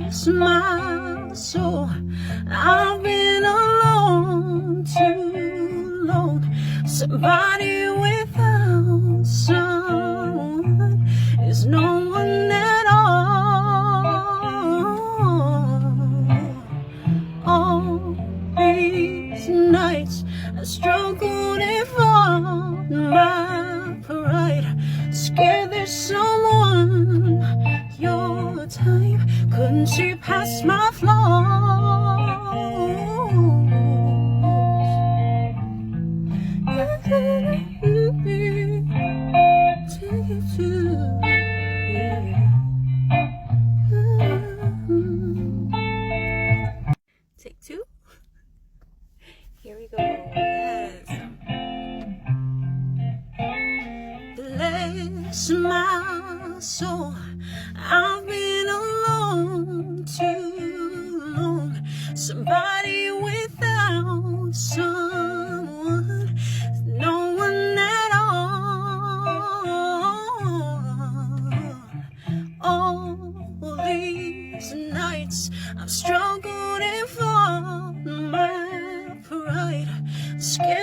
bless my soul. I've been alone too long. Somebody without someone is no one at all. All these nights I struggled and fought my pride, scared there's someone your type couldn't see past my flaws. Take two. Here we go. Yes. Bless my soul. I've been alone too long. Somebody without someone, no one at all. All these nights I've struggled and fought my pride, scared